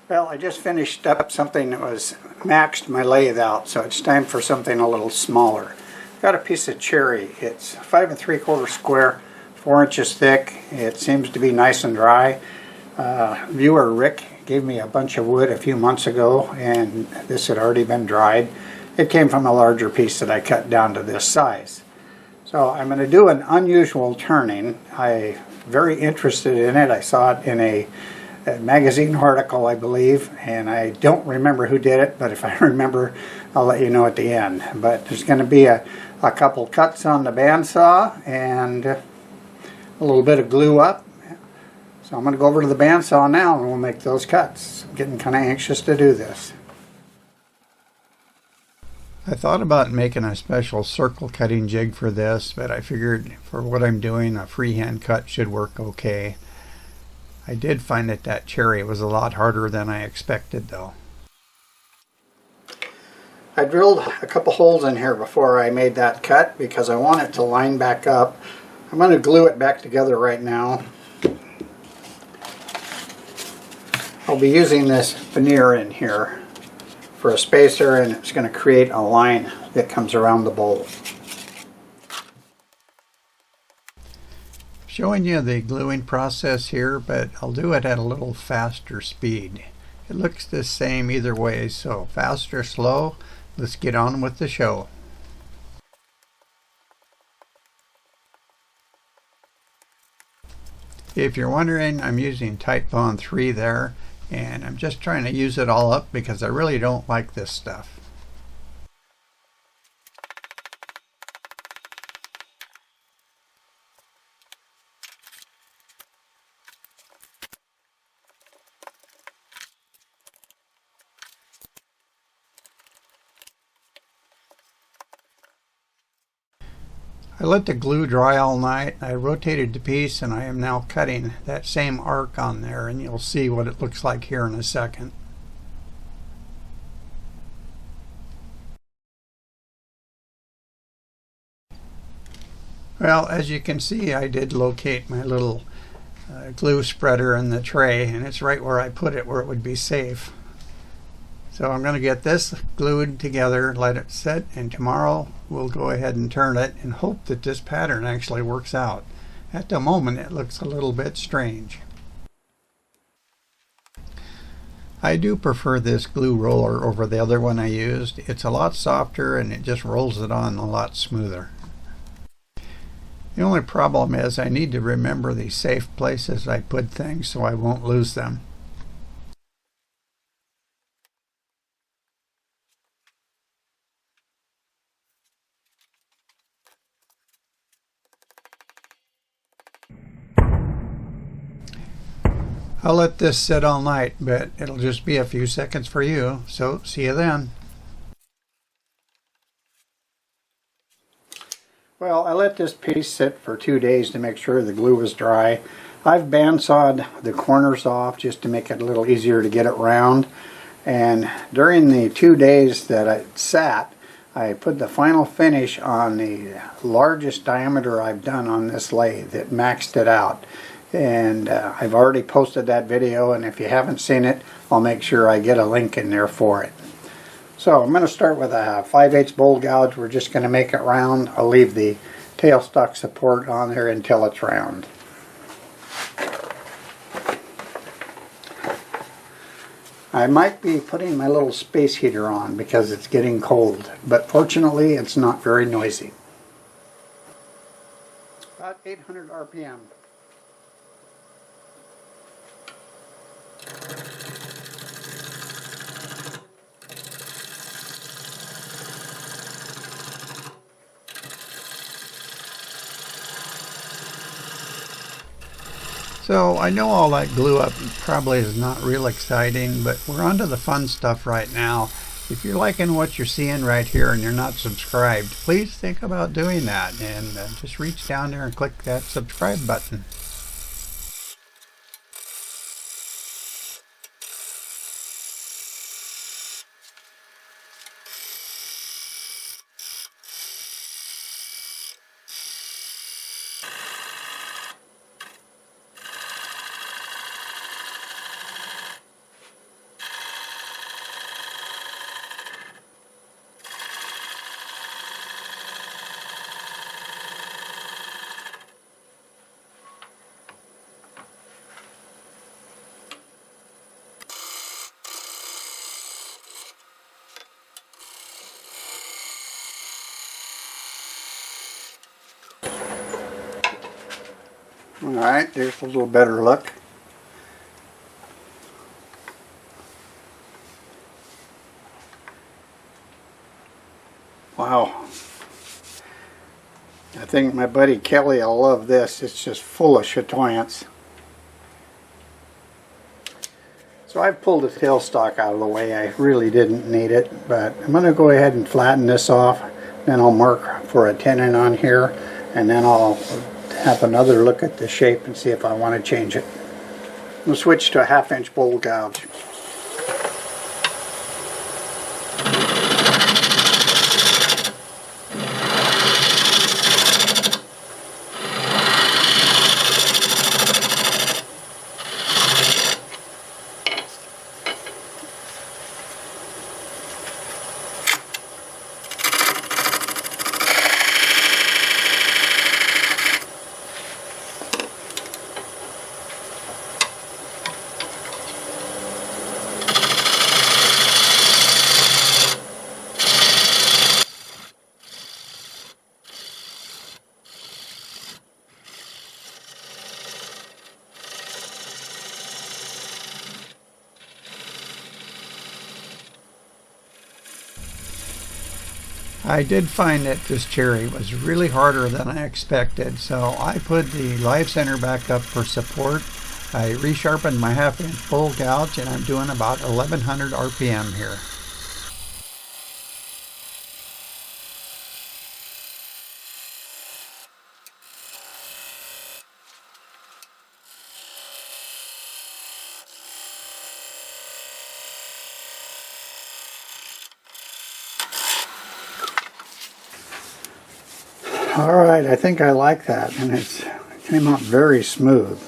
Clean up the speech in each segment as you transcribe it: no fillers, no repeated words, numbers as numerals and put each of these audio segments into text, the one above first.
Well, I just finished up something that was maxed my lathe out, so it's time for something a little smaller. Got a piece of cherry. It's 5 3/4 square, 4 inches thick. It seems to be nice and dry. Viewer Rick gave me a bunch of wood a few months ago, and this had already been dried. It came from a larger piece that I cut down to this size. So I'm going to do an unusual turning. I'm very interested in it. I saw it in a magazine article, I believe, and I don't remember who did it, but if I remember, I'll let you know at the end. But there's going to be a couple cuts on the bandsaw and a little bit of glue up. So I'm going to go over to the bandsaw now and we'll make those cuts. I'm getting kind of anxious to do this. I thought about making a special circle cutting jig for this, but I figured for what I'm doing, a freehand cut should work okay. I did find that cherry was a lot harder than I expected though. I drilled a couple holes in here before I made that cut because I want it to line back up. I'm going to glue it back together right now. I'll be using this veneer in here for a spacer, and it's going to create a line that comes around the bowl. Showing you the gluing process here, but I'll do it at a little faster speed. It looks the same either way, so fast or slow, let's get on with the show. If you're wondering, I'm using Titebond 3 there, and I'm just trying to use it all up because I really don't like this stuff. I let the glue dry all night. I rotated the piece and I am now cutting that same arc on there, and you'll see what it looks like here in a second. Well, as you can see, I did locate my little glue spreader in the tray, and it's right where I put it where it would be safe. So I'm going to get this glued together, let it set, and tomorrow we'll go ahead and turn it and hope that this pattern actually works out. At the moment it looks a little bit strange. I do prefer this glue roller over the other one I used. It's a lot softer and it just rolls it on a lot smoother. The only problem is I need to remember the safe places I put things so I won't lose them. I'll let this sit all night, but it'll just be a few seconds for you, so see you then. Well, I let this piece sit for 2 days to make sure the glue was dry. I've bandsawed the corners off just to make it a little easier to get it round. And during the 2 days that it sat, I put the final finish on the largest diameter I've done on this lathe. It maxed it out. And I've already posted that video, and if you haven't seen it, I'll make sure I get a link in there for it. So I'm going to start with a 5/8 bowl gouge. We're just going to make it round. I'll leave the tailstock support on there until it's round. I might be putting my little space heater on because it's getting cold, but fortunately it's not very noisy. About 800 RPM. So I know all that glue up probably is not real exciting, but we're on to the fun stuff right now. If you're liking what you're seeing right here and you're not subscribed, please think about doing that and just reach down there and click that subscribe button. Alright, there's a little better look. Wow. I think my buddy Kelly will love this. It's just full of chatoyance. So I've pulled the tailstock out of the way. I really didn't need it, but I'm going to go ahead and flatten this off. Then I'll mark for a tenon on here, and then I'll have another look at the shape and see if I want to change it. We'll switch to a 1/2 inch bowl gouge. I did find that this cherry was really harder than I expected, so I put the live center back up for support. I resharpened my 1/2 inch bowl gouge, and I'm doing about 1100 RPM here. Alright, I think I like that, and it came out very smooth.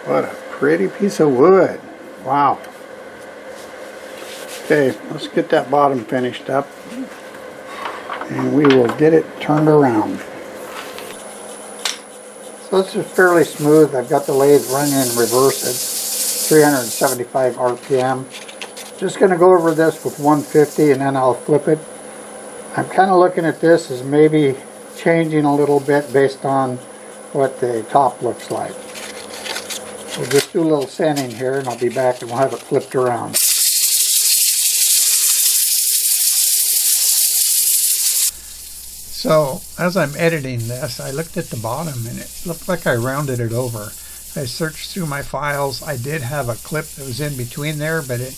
What a pretty piece of wood. Wow. Okay, let's get that bottom finished up, and we will get it turned around. So this is fairly smooth. I've got the lathe running in reverse at 375 RPM. Just going to go over this with 150 and then I'll flip it. I'm kind of looking at this as maybe changing a little bit based on what the top looks like. We'll just do a little sanding here and I'll be back and we'll have it flipped around. So as I'm editing this, I looked at the bottom and it looked like I rounded it over. I searched through my files. I did have a clip that was in between there, but it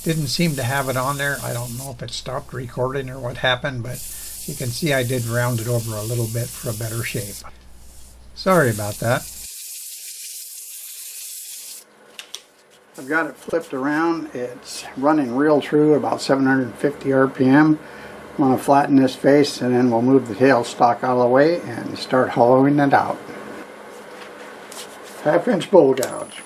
didn't seem to have it on there. I don't know if it stopped recording or what happened, but you can see I did round it over a little bit for a better shape. Sorry about that. I've got it flipped around. It's running real true, about 750 RPM. I'm going to flatten this face and then we'll move the tailstock out of the way and start hollowing it out. 1/2 inch bowl gouge.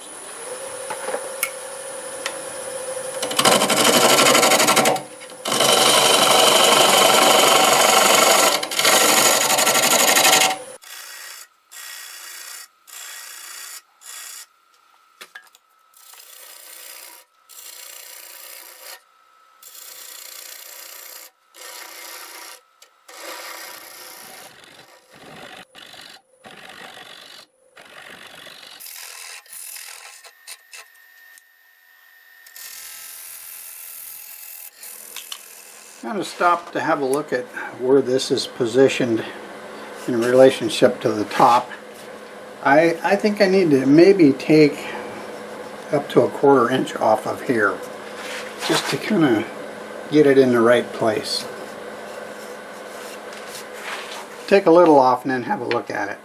I'm going to stop to have a look at where this is positioned in relationship to the top. I think I need to maybe take up to 1/4 inch off of here just to kind of get it in the right place. Take a little off and then have a look at it.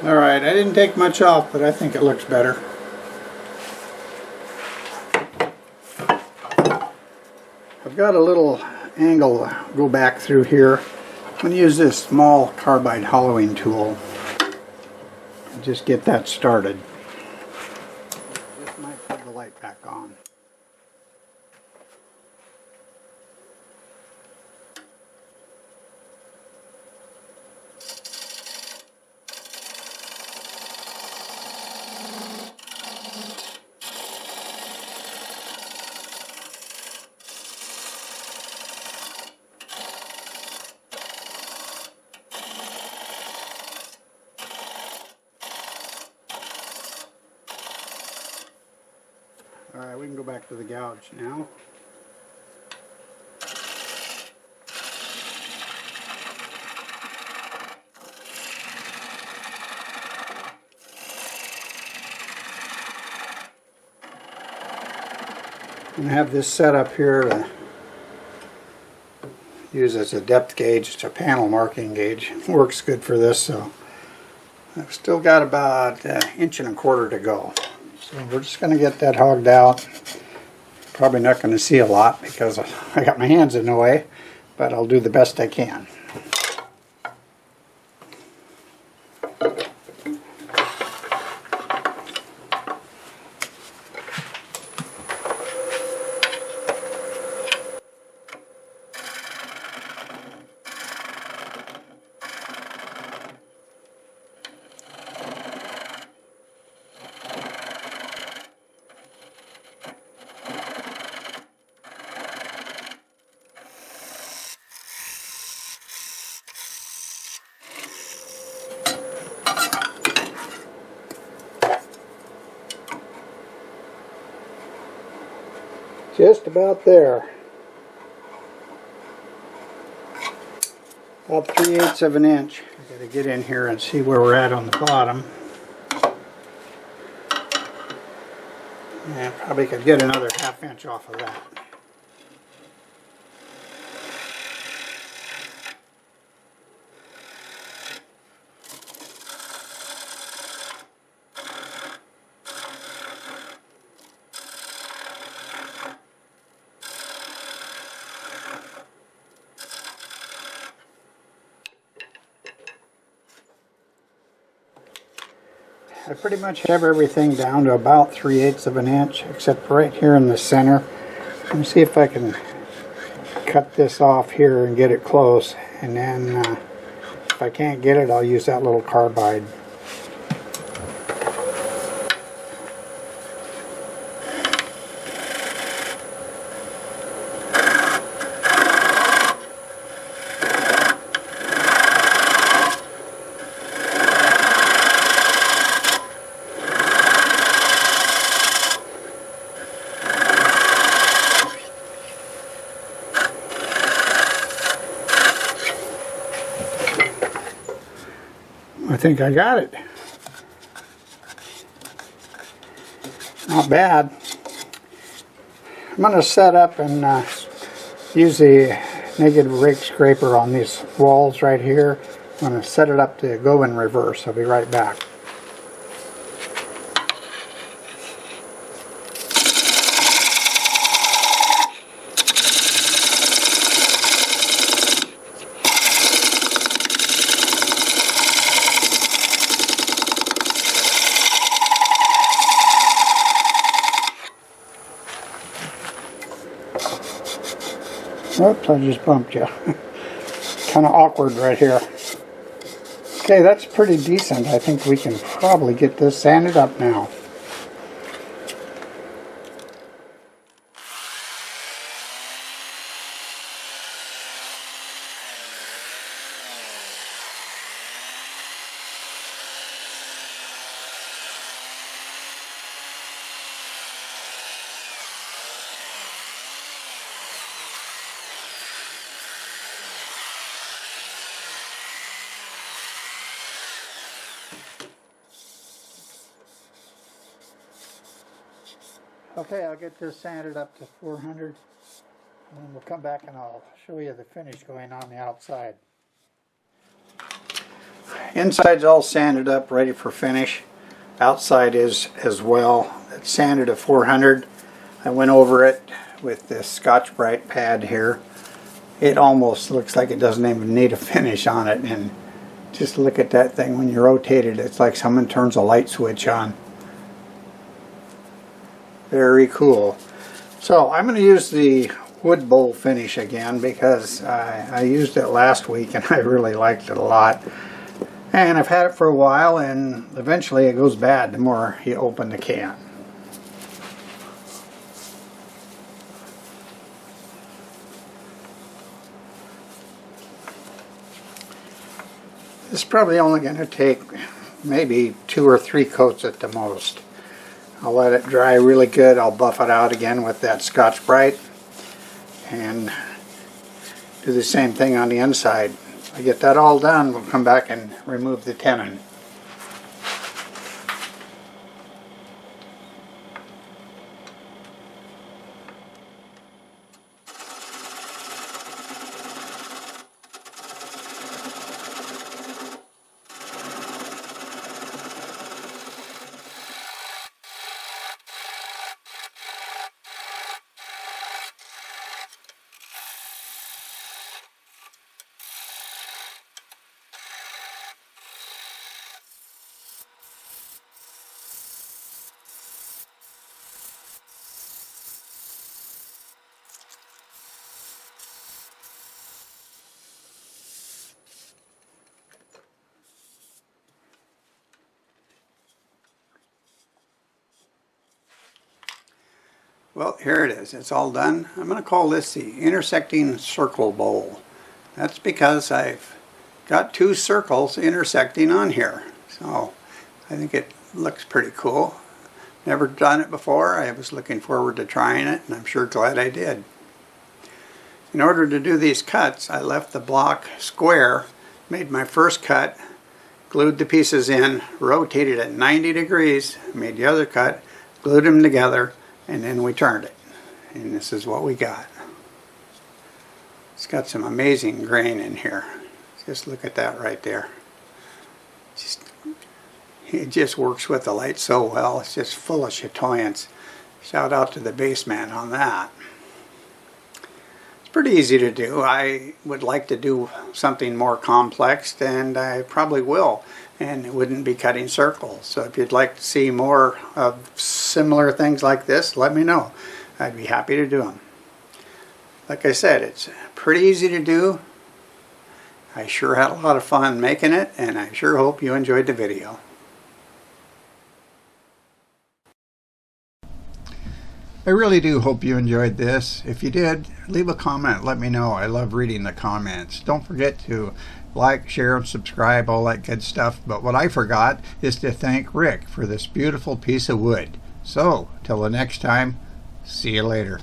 Alright, I didn't take much off, but I think it looks better. I've got a little angle go back through here. I'm going to use this small carbide hollowing tool and just get that started. Just might put the light back on. Alright, we can go back to the gouge now. I'm going to have this set up here to use as a depth gauge. It's a panel marking gauge. It works good for this, so I've still got about an inch and a quarter to go. So we're just going to get that hogged out. Probably not going to see a lot because I got my hands in the way, but I'll do the best I can. Just about there. About 3/8 of an inch. I gotta get in here and see where we're at on the bottom. And probably could get another 1/2 inch off of that. I pretty much have everything down to about 3/8 of an inch, except right here in the center. Let me see if I can cut this off here and get it close, and then if I can't get it, I'll use that little carbide. I think I got it. Not bad. I'm going to set up and use the negative rake scraper on these walls right here. I'm going to set it up to go in reverse. I'll be right back. Oops, I just bumped you. Kind of awkward right here. Okay, that's pretty decent. I think we can probably get this sanded up now. Okay, I'll get this sanded up to 400, and then we'll come back and I'll show you the finish going on the outside. Inside's all sanded up, ready for finish. Outside is as well. It's sanded at 400. I went over it with this Scotch-Brite pad here. It almost looks like it doesn't even need a finish on it, and just look at that thing. When you rotate it, it's like someone turns a light switch on. Very cool. So I'm going to use the wood bowl finish again because I used it last week and I really liked it a lot. And I've had it for a while, and eventually it goes bad the more you open the can. This is probably only going to take maybe 2 or 3 coats at the most. I'll let it dry really good. I'll buff it out again with that Scotch-Brite and do the same thing on the inside. I get that all done, we'll come back and remove the tenon. Well, here it is. It's all done. I'm going to call this the intersecting circle bowl. That's because I've got two circles intersecting on here. So I think it looks pretty cool. Never done it before. I was looking forward to trying it, and I'm sure glad I did. In order to do these cuts, I left the block square, made my first cut, glued the pieces in, rotated at 90 degrees, made the other cut, glued them together, and then we turned it. And this is what we got. It's got some amazing grain in here. Just look at that right there. It just works with the light so well. It's just full of chatoyance. Shout out to the Vase man on that. It's pretty easy to do. I would like to do something more complex, and I probably will. And it wouldn't be cutting circles. So if you'd like to see more of similar things like this, let me know. I'd be happy to do them. Like I said, it's pretty easy to do. I sure had a lot of fun making it, and I sure hope you enjoyed the video. I really do hope you enjoyed this. If you did, leave a comment. Let me know. I love reading the comments. Don't forget to like, share, and subscribe, all that good stuff. But what I forgot is to thank Rick for this beautiful piece of wood. So, till the next time, see you later.